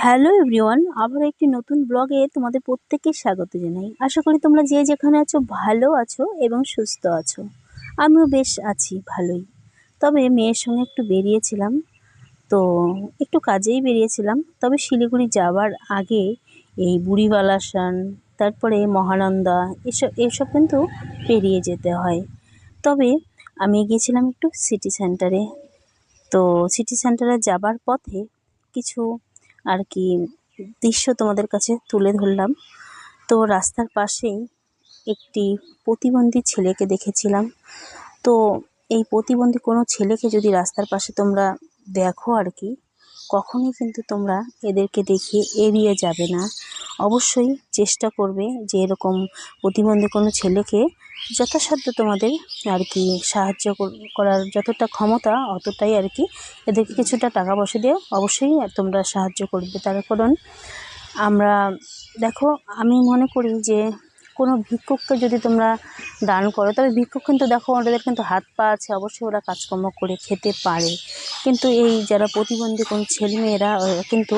Hello everyone, আবার একটি নতুন ব্লগে তোমাদের প্রত্যেককে স্বাগত জানাই। আশা করি তোমরা যে যেখানে আছো ভালো আছো এবং সুস্থ আছো। আমিও বেশ আছি ভালোই। তবে মেয়ের সঙ্গে একটু বেরিয়েছিলাম, তো একটু কাজেই বেরিয়েছিলাম। তবে শিলিগুড়ি যাওয়ার আগে এই বুড়িবালাসান, তারপরে মহানন্দা, এসব কিন্তু পেরিয়ে যেতে হয়। তবে আমি গিয়েছিলাম একটু সিটি সেন্টারে। তো সিটি সেন্টারে যাবার পথে কিছু আর কি দৃশ্য তোমাদের কাছে তুলে ধরলাম। তো রাস্তার পাশেই একটি প্রতিবন্ধী ছেলেকে দেখেছিলাম। তো এই প্রতিবন্ধী কোনো ছেলেকে যদি রাস্তার পাশে তোমরা দেখো আর কি, কখনোই কিন্তু তোমরা এদেরকে দেখে এড়িয়ে যাবে না। অবশ্যই চেষ্টা করবে যে এরকম প্রতিবন্ধী কোনো ছেলেকে যথাসাধ্য তোমাদের আর কি সাহায্য করার যতটা ক্ষমতা অতটাই আর কি এদেরকে কিছুটা টাকা পয়সা দিয়ে অবশ্যই তোমরা সাহায্য করবে। তার কারণ আমরা দেখো, আমি মনে করি যে কোনো ভিক্ষুককে যদি তোমরা দান করো, তবে ভিক্ষুক কিন্তু দেখো ওদের কিন্তু হাত পা আছে, অবশ্যই ওরা কাজকর্ম করে খেতে পারে। কিন্তু এই যারা প্রতিবন্ধী কোন ছেলেমেয়েরা কিন্তু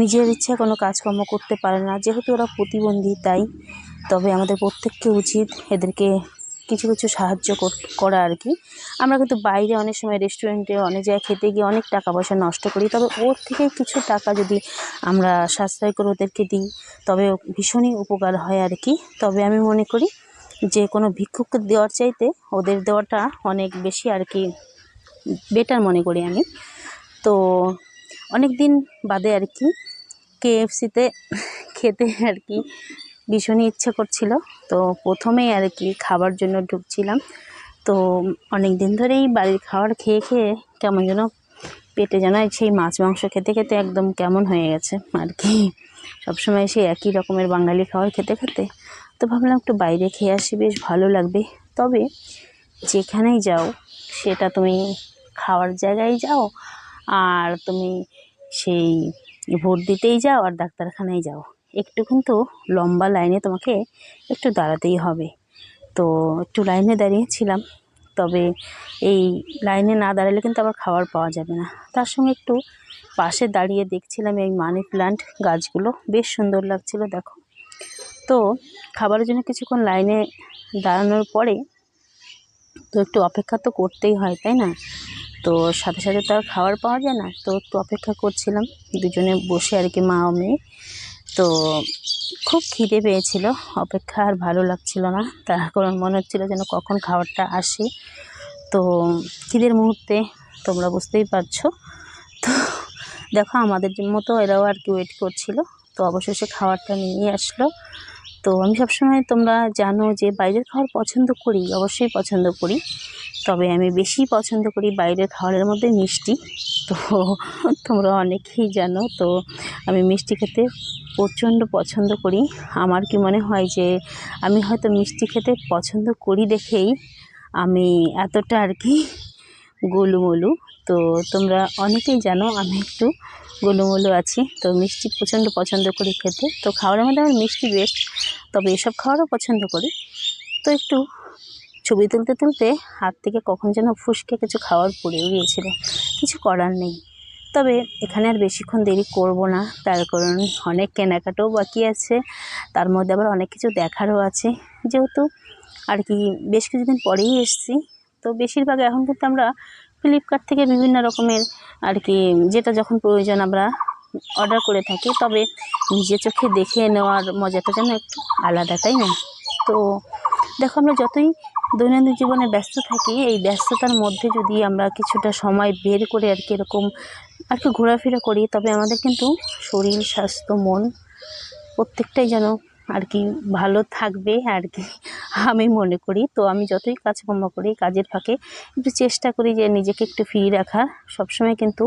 নিজের ইচ্ছে কোনো কাজকর্ম করতে পারে না, যেহেতু ওরা প্রতিবন্ধী তাই। তবে আমাদের প্রত্যেককে উচিত এদেরকে কিছু কিছু সাহায্য করা আর কি। আমরা কিন্তু বাইরে অনেক সময় রেস্টুরেন্টে অনেক জায়গায় খেতে গিয়ে অনেক টাকা পয়সা নষ্ট করি, তবে ওর থেকে কিছু টাকা যদি আমরা সাশ্রয় করে ওদেরকে দিই তবে ভীষণই উপকার হয় আর কি। তবে আমি মনে করি যে কোনো ভিক্ষুককে দেওয়ার চাইতে ওদের দেওয়াটা অনেক বেশি আর কি বেটার মনে করি আমি। তো অনেক দিন বাদে আর কি কেএফসিতে খেতে আর কি ভীষণই ইচ্ছে করছিল। তো প্রথমেই আর কি খাবার জন্য ঢুকছিলাম। তো অনেক দিন ধরেই বাড়ির খাবার খেয়ে খেয়ে কেমন যেন পেটে যেন সেই মাছ মাংস খেতে খেতে একদম কেমন হয়ে গেছে আর কি, সবসময় সেই একই রকমের বাঙালি খাবার খেতে খেতে। তো ভাবলাম একটু বাইরে খেয়ে আসি, বেশ ভালো লাগবে। তবে যেখানেই যাও, সেটা তুমি খাওয়ার জায়গায় যাও আর তুমি সেই ভোট দিতেই যাও আর ডাক্তারখানায় যাও, একটু কিন্তু লম্বা লাইনে তোমাকে একটু দাঁড়াতেই হবে। তো একটু লাইনে দাঁড়িয়েছিলাম, তবে এই লাইনে না দাঁড়ালে কিন্তু আবার খাবার পাওয়া যাবে না। তার সঙ্গে একটু পাশে দাঁড়িয়ে দেখছিলাম এই মানি প্ল্যান্ট গাছগুলো, বেশ সুন্দর লাগছিল দেখো। তো খাবারের জন্য কিছুক্ষণ লাইনে দাঁড়ানোর পরে তো একটু অপেক্ষা তো করতেই হয়, তাই না? তো সাথে সাথে তো আর খাবার পাওয়া যায় না, তো একটু অপেক্ষা করছিলাম দুজনে বসে আর কি, মা ও মেয়ে। তো খুব খিদে পেয়েছিল, অপেক্ষা আর ভালো লাগছিল না, তার কারণ মনে হচ্ছিলো যেন কখন খাবারটা আসে। তো খিদের মুহূর্তে তোমরা বুঝতেই পারছো। তো দেখো আমাদের মতো এরাও আর কি ওয়েট করছিল। তো অবশেষে খাবারটা নিয়ে আসলো। তো আমি সবসময় তোমরা জানো যে বাইরের খাবার পছন্দ করি, অবশ্যই পছন্দ করি। তবে আমি বেশি পছন্দ করি বাইরের খাবারের মধ্যে মিষ্টি। তো তোমরা অনেকেই জানো, তো আমি মিষ্টি খেতে প্রচণ্ড পছন্দ করি। আমার কি মনে হয় যে আমি হয়তো মিষ্টি খেতে পছন্দ করি দেখেই আমি এতটা আর কি গোলুমোলু। তো তোমরা অনেকেই জানো আমি একটু গোলুমোলু আছি, তো মিষ্টি প্রচণ্ড পছন্দ করি খেতে। তো খাবারের মধ্যে আমার মিষ্টি বেস্ট, তবে এসব খাবারও পছন্দ করি। তো একটু ছবি তুলতে তুলতে হাত থেকে কখন যেন ফুসকে কিছু খাবার পড়েও গিয়েছিল, কিছু করার নেই। তবে এখানে আর বেশিক্ষণ দেরি করব না, তার কারণ অনেক কেনাকাটাও বাকি আছে, তার মধ্যে আবার অনেক কিছু দেখারও আছে। যেহেতু আর কি বেশ কিছুদিন পরেই এসেছি, তো বেশিরভাগ এখন কিন্তু আমরা ফ্লিপকার্ট থেকে বিভিন্ন রকমের আর কি যেটা যখন প্রয়োজন আমরা অর্ডার করে থাকি। তবে নিজের চোখে দেখে নেওয়ার মজাটা যেন একটু আলাদা, তাই না? তো দেখো, আমরা যতই দৈনন্দিন জীবনে ব্যস্ত থাকি, এই ব্যস্ততার মধ্যে যদি আমরা কিছুটা সময় বের করে আর কি এরকম আর কি ঘোরাফেরা করি, তবে আমাদের কিন্তু শরীর স্বাস্থ্য মন প্রত্যেকটাই যেন আর কি ভালো থাকবে আর কি, আমি মনে করি। তো আমি যতই কাজকর্ম করি, কাজের ফাঁকে একটু চেষ্টা করি যে নিজেকে একটু ফ্রি রাখার। সবসময় কিন্তু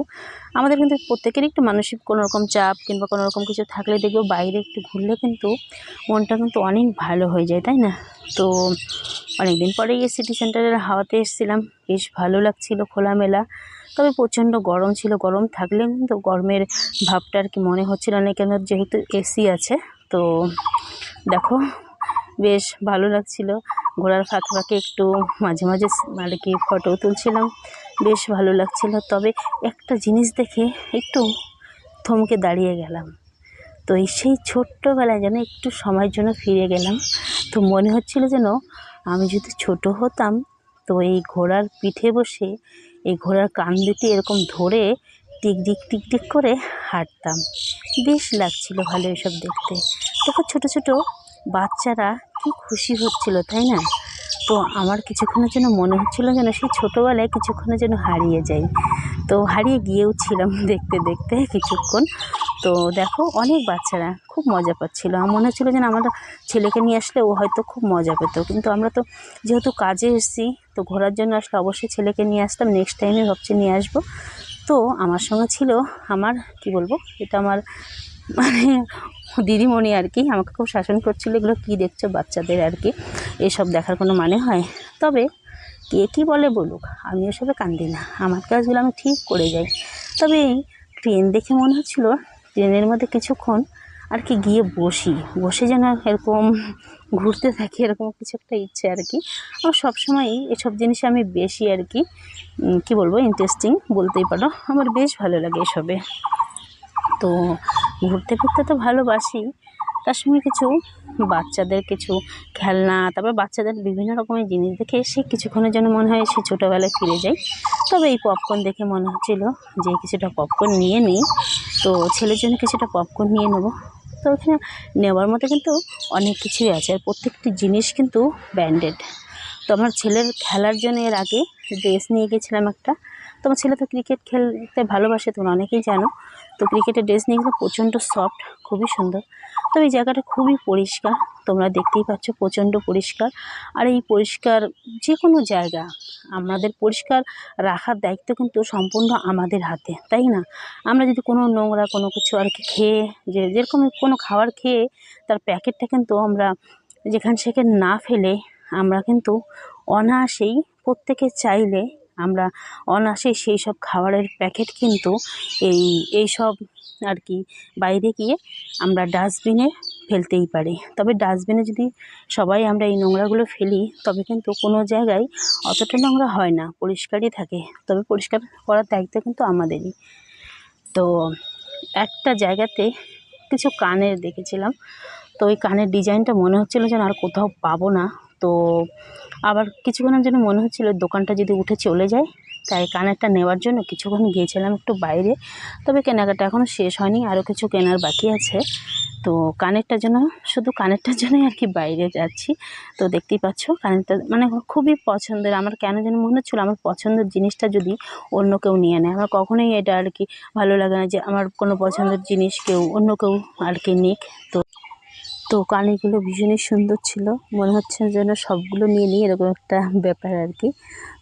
আমাদের কিন্তু প্রত্যেকেরই একটু মানসিক কোনো রকম চাপ কিংবা কোনো রকম কিছু থাকলে দেখবো বাইরে একটু ঘুরলে কিন্তু মনটা কিন্তু অনেক ভালো হয়ে যায়, তাই না? তো অনেক দিন পরেই এই সিটি সেন্টারের হাওয়াতে এসেছিলাম, বেশ ভালো লাগছিল খোলামেলা। তবে প্রচণ্ড গরম ছিল, গরম থাকলে কিন্তু গরমের ভাবটা আর কি মনে হচ্ছিল না, কেন যেহেতু এসি আছে। তো দেখো বেশ ভালো লাগছিল, ঘোরার ফাঁকে ফাঁকে একটু মাঝে মাঝে আর কি ফটো তুলছিলাম, বেশ ভালো লাগছিল। তবে একটা জিনিস দেখে একটু থমকে দাঁড়িয়ে গেলাম। তো সেই ছোট্টবেলায় যেন একটু সময়ের জন্য ফিরে গেলাম। তো মনে হচ্ছিল যেন আমি যদি ছোট হতাম, তো এই ঘোড়ার পিঠে বসে এই ঘোড়ার কান দুটি এরকম ধরে টিকটিক টিকটিক করে হাঁটতাম। বেশ লাগছিল ভালো এসব দেখতে। দেখো ছোট ছোট বাচ্চারা কি খুশি হচ্ছিল, তাই না? তো আমার কিছুক্ষণের জন্য মনে হচ্ছিল যেন সেই ছোটোবেলায় কিছুক্ষণের জন্য হারিয়ে যাই। তো হারিয়ে গিয়েও ছিলাম দেখতে দেখতে কিছুক্ষণ। তো দেখো অনেক বাচ্চারা খুব মজা পাচ্ছিলো। আমার মনে হচ্ছিলো যেন আমার ছেলেকে নিয়ে আসলে ও হয়তো খুব মজা পেত, কিন্তু আমরা তো যেহেতু কাজে এসেছি, তো ঘোরার জন্য আসলে অবশ্যই ছেলেকে নিয়ে আসতাম। নেক্সট টাইমে ভাবছি নিয়ে আসবো। তো আমার সঙ্গে ছিল আমার কি বলবো, এটা আমার মানে দিদিমণি আর কি, আমাকে খুব শাসন করছিল, এগুলো কী দেখছো বাচ্চাদের আর কি, এসব দেখার কোনো মানে হয়? তবে কে কী বলে বলুক, আমি এসবে কান্দি না, আমার কাজগুলো আমি ঠিক করে যাই। তবে এই ট্রেন দেখে মনে হচ্ছিলো ট্রেনের মধ্যে কিছুক্ষণ আর কি গিয়ে বসে যেন এরকম ঘুরতে থাকি, এরকম কিছু একটা ইচ্ছে আর কি। আমার সবসময়ই এসব জিনিসে আমি বেশি আর কি কী বলবো, ইন্টারেস্টিং বলতেই পারো, আমার বেশ ভালো লাগে এসবে। তো ঘুরতে ফিরতে তো ভালোবাসি, তার সঙ্গে কিছু বাচ্চাদের কিছু খেলনা, তারপর বাচ্চাদের বিভিন্ন রকমের জিনিস দেখে সে কিছুক্ষণের জন্য মনে হয় সে ছোটোবেলায় ফিরে যায়। তবে এই পপকর্ন দেখে মনে হচ্ছিলো যে কিছুটা পপকর্ন নিয়ে নিই, তো ছেলের জন্য কিছুটা পপকর্ন নিয়ে নেবো। তো ওখানে নেওয়ার মতো কিন্তু অনেক কিছুই আছে, আর প্রত্যেকটি জিনিস কিন্তু ব্র্যান্ডেড। তো আমার ছেলের খেলার জন্য এর আগে ড্রেস নিয়ে গেছিলাম একটা। তো আমার ছেলে তো ক্রিকেট খেলতে ভালোবাসে, তোমরা অনেকেই জানো। তো ক্রিকেটের ড্রেস নিয়ে গেলে প্রচণ্ড সফট, খুবই সুন্দর। তো এই জায়গাটা খুবই পরিষ্কার, তোমরা দেখতেই পাচ্ছ প্রচণ্ড পরিষ্কার। আর এই পরিষ্কার যে কোনো জায়গা আমাদের পরিষ্কার রাখার দায়িত্ব কিন্তু সম্পূর্ণ আমাদের হাতে, তাই না? আমরা যদি কোনো নোংরা কোনো কিছু আর কি খেয়ে, যেরকম কোনো খাবার খেয়ে তার প্যাকেটটা কিন্তু আমরা যেখানে সেখানে না ফেলে আমরা কিন্তু অনায়াসেই প্রত্যেকে চাইলে আমরা অনায়াসেই সেই সব খাবারের প্যাকেট কিন্তু এই সব আর কি বাইরে গিয়ে আমরা ডাস্টবিনে ফেলতেই পারি। তবে ডাস্টবিনে যদি সবাই আমরা এই নোংরাগুলো ফেলি, তবে কিন্তু কোনো জায়গায় অতটা নোংরা হয় না, পরিষ্কারই থাকে। তবে পরিষ্কার করার দায়িত্ব কিন্তু আমাদেরই। তো একটা জায়গাতে কিছু কানের দেখেছিলাম, তো ওই কানের ডিজাইনটা মনে হচ্ছিলো যেন আর কোথাও পাবো না। তো আবার কিছুক্ষণের জন্য মনে হচ্ছিলো দোকানটা যদি উঠে চলে যায়, তাই কানেরটা নেওয়ার জন্য কিছুক্ষণ গিয়েছিলাম একটু বাইরে। তবে কেনাকাটা এখনও শেষ হয়নি, আরও কিছু কেনার বাকি আছে। তো কানেরটার জন্য, শুধু কানেরটার জন্যই আর কি বাইরে যাচ্ছি। তো দেখতেই পাচ্ছ কানেরটা মানে খুবই পছন্দের। আমার কেন যেন মনে হচ্ছিলো আমার পছন্দের জিনিসটা যদি অন্য কেউ নিয়ে নেয়, আমার কখনোই এটা আর কি ভালো লাগে না যে আমার কোনো পছন্দের জিনিস অন্য কেউ আর কি নিক। তো কানেরগুলো ভীষণই সুন্দর ছিল, মনে হচ্ছে যেন সবগুলো নিয়ে নিই, এরকম একটা ব্যাপার আর কি।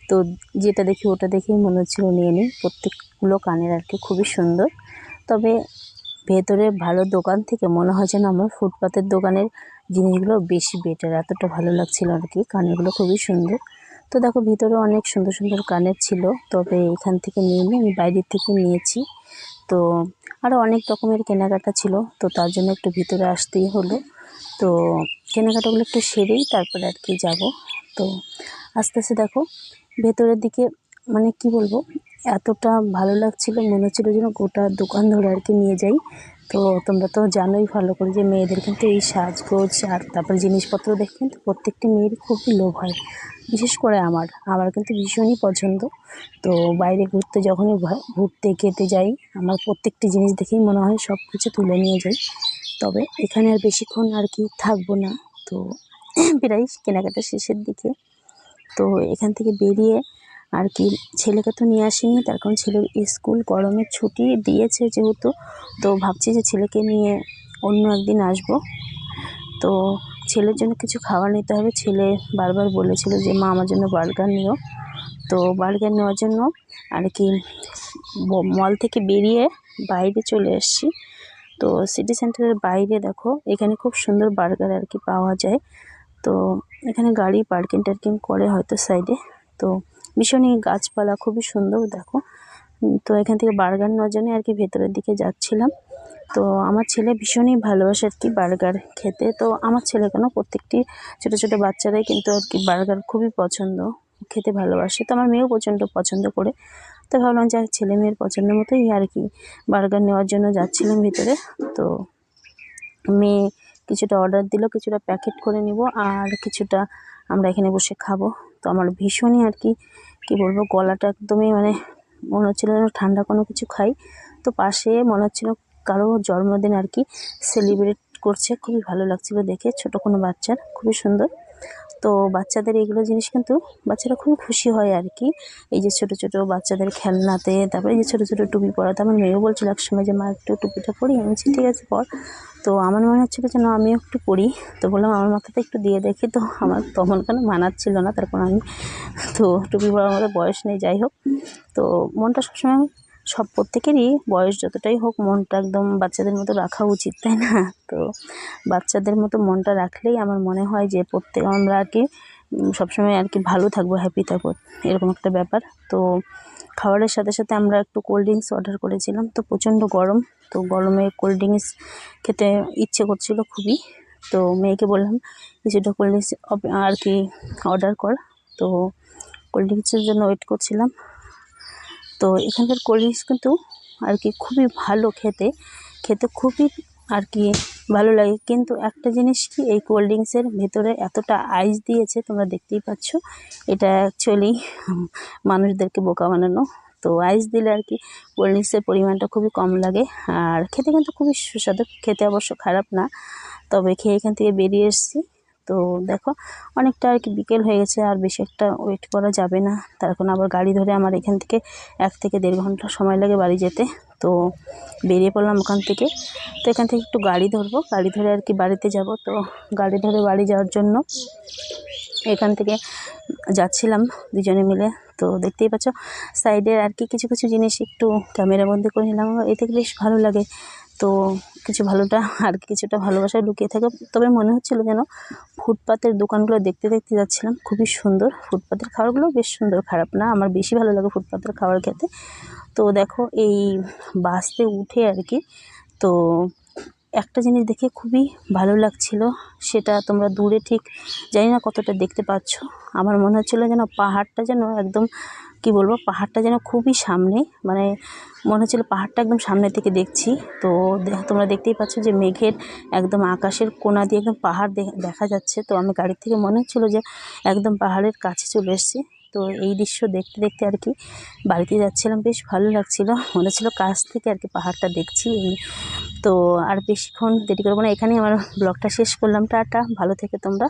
তো যেটা দেখি ওটা দেখেই মনে হচ্ছিলো নিয়ে নিই। প্রত্যেকগুলো কানের আর কি খুবই সুন্দর। তবে ভেতরে ভালো দোকান থেকে মনে হয় যেন আমার ফুটপাতের দোকানের জিনিসগুলো বেশি বেটার, এতটা ভালো লাগছিলো আর কি। কানেরগুলো খুবই সুন্দর। তো দেখো ভিতরে অনেক সুন্দর সুন্দর কানের ছিল, তবে এখান থেকে নিয়ে আমি বাইরের থেকে নিয়েছি। তো আরও অনেক রকমের কেনাকাটা ছিল, তো তার জন্য একটু ভিতরে আসতেই হলো। তো কেনাকাটাগুলো একটু সেরেই তারপরে আর কি যাব। তো আস্তে আস্তে দেখো ভেতরের দিকে মানে কি বলবো, এতটা ভালো লাগছিলো, মনে হচ্ছিলো যেন গোটা দোকান ধরে আর কি নিয়ে যাই। তো তোমরা তো জানোই ভালো করে যে মেয়েদের কিন্তু এই সাজগোজ আর তারপরে জিনিসপত্র দেখে কিন্তু প্রত্যেকটি মেয়েরই খুবই লোভ হয়, বিশেষ করে আমার কিন্তু ভীষণই পছন্দ। তো বাইরে ঘুরতে যখনই ঘুরতে খেতে যাই, আমার প্রত্যেকটি জিনিস দেখেই মনে হয় সব কিছু তুলে নিয়ে যাই। তবে এখানে আর বেশিক্ষণ আর কি থাকবো না। তো প্রায় কেনাকাটা শেষের দিকে। তো এখান থেকে বেরিয়ে আর কি ছেলেকে তো নিয়ে আসিনি, তার কারণ ছেলের স্কুল গরমের ছুটি দিয়েছে যেহেতু, তো ভাবছি যে ছেলেকে নিয়ে অন্য একদিন আসবো। তো ছেলের জন্য কিছু খাবার নিতে হবে। ছেলে বারবার বলেছিল যে মা আমার জন্য বার্গার নিও। তো বার্গার নেওয়ার জন্য আর কি মল থেকে বেরিয়ে বাইরে চলে এসেছি। তো সিটি সেন্টারের বাইরে দেখো এখানে খুব সুন্দর বার্গার আর কি পাওয়া যায়। তো এখানে গাড়ি পার্কিং টার্কিং করে হয়তো সাইডে। তো ভীষণই গাছপালা খুবই সুন্দর দেখো। তো এখান থেকে বার্গার নেওয়ার জন্য আর কি ভেতরের দিকে যাচ্ছিলাম। তো আমার ছেলে ভীষণই ভালোবাসে আর কি বার্গার খেতে। তো আমার ছেলে কেন, প্রত্যেকটি ছোটো ছোটো বাচ্চারাই কিন্তু আর কি বার্গার খুবই পছন্দ, খেতে ভালোবাসে। তো আমার মেয়েও প্রচণ্ড পছন্দ করে। তো ভাবলাম যে ছেলে মেয়ের পছন্দ মতোই আর কি বার্গার নেওয়ার জন্য যাচ্ছিলাম ভিতরে। তো মেয়ে কিছুটা অর্ডার দিল, কিছুটা প্যাকেট করে নিব আর কিছুটা আমরা এখানে বসে খাবো। তো আমার ভীষণই আর কি বলবো, গলাটা একদমই মানে মনে হচ্ছিলো যেন ঠান্ডা কোনো কিছু খাই। তো পাশে মনে হচ্ছিলো কারো জন্মদিন আর কি সেলিব্রেট করছে, খুবই ভালো লাগছিলো দেখে, ছোট কোনো বাচ্চার, খুবই সুন্দর। তো বাচ্চাদের এগুলো জিনিস কিন্তু বাচ্চারা খুবই খুশি হয় আর কি, এই যে ছোট ছোট বাচ্চাদের খেলনাতে। তারপরে এই যে ছোট ছোট টুপি পরাতে আমার মেয়েও বলছিল একসময় যে মা একটু টুপিটা পরি, আমি বলছি ঠিক আছে পর। তো আমার মনে হচ্ছিলো যে না আমিও একটু পরি, তো বললাম আমার মাথাতে একটু দিয়ে দেখি। তো আমার তখন কোনো মানাচ্ছিল না, তারপর আমি তো টুপি পরার মতো বয়স নেই, যাই হোক। তো মনটা সবসময় প্রত্যেকেরই বয়স যতটাই হোক মনটা একদম বাচ্চাদের মতো রাখা উচিত, তাই না? তো বাচ্চাদের মতো মনটা রাখলেই আমার মনে হয় যে আমরা আর কি সবসময় আর কি ভালো থাকবো, হ্যাপি থাকবো, এরকম একটা ব্যাপার। তো খাবারের সাথে সাথে আমরা একটু কোল্ড ড্রিঙ্কস অর্ডার করেছিলাম। তো প্রচণ্ড গরম, তো গরমে কোল্ড ড্রিঙ্কস খেতে ইচ্ছে করছিল খুবই। তো মেয়েকে বললাম কিছুটা কোল্ড ড্রিঙ্কস আর কি অর্ডার কর। তো কোল্ড ড্রিঙ্কসের জন্য ওয়েট করছিলাম। তো এখানকার কোল্ড ড্রিঙ্কস কিন্তু আর কি খুবই ভালো, খেতে খুবই আর কি ভালো লাগে। কিন্তু একটা জিনিস কি, এই কোল্ড ড্রিঙ্কসের ভেতরে এতটা আইস দিয়েছে, তোমরা দেখতেই পাচ্ছ। এটা অ্যাকচুয়ালি মানুষদেরকে বোকা বানানো। তো আইস দিলে আর কি কোল্ড ড্রিঙ্কসের পরিমাণটা খুবই কম লাগে, আর খেতে কিন্তু খুবই সুস্বাদু, খেতে অবশ্য খারাপ না। তবে খেয়ে এখান থেকে বেরিয়ে এসেছি। তো দেখো অনেকটা আর কি বিকেল হয়ে গেছে, আর বেশি একটা ওয়েট করা যাবে না। তার এখন আবার গাড়ি ধরে আমার এখান থেকে 1 থেকে 1.5 ঘন্টা সময় লাগে বাড়ি যেতে। তো বেরিয়ে পড়লাম ওখান থেকে। তো এখান থেকে একটু গাড়ি ধরবো, গাড়ি ধরে আর কি বাড়িতে যাব। তো গাড়ি ধরে বাড়ি যাওয়ার জন্য এখান থেকে যাচ্ছিলাম দুজনে মিলে। তো দেখতেই পাচ্ছ সাইডে আর কি কিছু কিছু জিনিস একটু ক্যামেরা বন্দি করে নিলাম, এতে বেশ ভালো লাগে। তো কিছু ভালোটা আর কিছুটা ভালোবাসা লুকিয়ে থাকে। তবে মনে হচ্ছিলো যেন ফুটপাতের দোকানগুলো দেখতে দেখতে যাচ্ছিলাম, খুবই সুন্দর। ফুটপাতের খাবারগুলো বেশ সুন্দর, খারাপ না, আমার বেশি ভালো লাগে ফুটপাতের খাবার খেতে। তো দেখো এই বাসে উঠে আর কি, তো একটা জিনিস দেখে খুবই ভালো লাগছিল, সেটা তোমরা দূরে ঠিক জানি না কতটা দেখতে পাচ্ছ। আমার মনে হচ্ছিলো যেন পাহাড়টা যেন একদম কি বলবো, পাহাড়টা যেন খুবই সামনে, মানে মনে হচ্ছিলো পাহাড়টা একদম সামনে থেকে দেখছি। তো তোমরা দেখতেই পাচ্ছ যে মেঘের একদম আকাশের কোণা দিয়ে একদম পাহাড় দেখা যাচ্ছে। তো আমি গাড়ির থেকে মনে হচ্ছিলো যে একদম পাহাড়ের কাছে চলে এসেছি। তো এই দৃশ্য দেখতে দেখতে আর কি বাড়িতে যাচ্ছিলাম, বেশ ভালো লাগছিলো, মনে হচ্ছিলো কাছ থেকে আর কি পাহাড়টা দেখছি। তো আর বেশিক্ষণ দেরি করবো না, এখানেই আমার ব্লগটা শেষ করলাম। টাটা, ভালো থেকে তোমরা।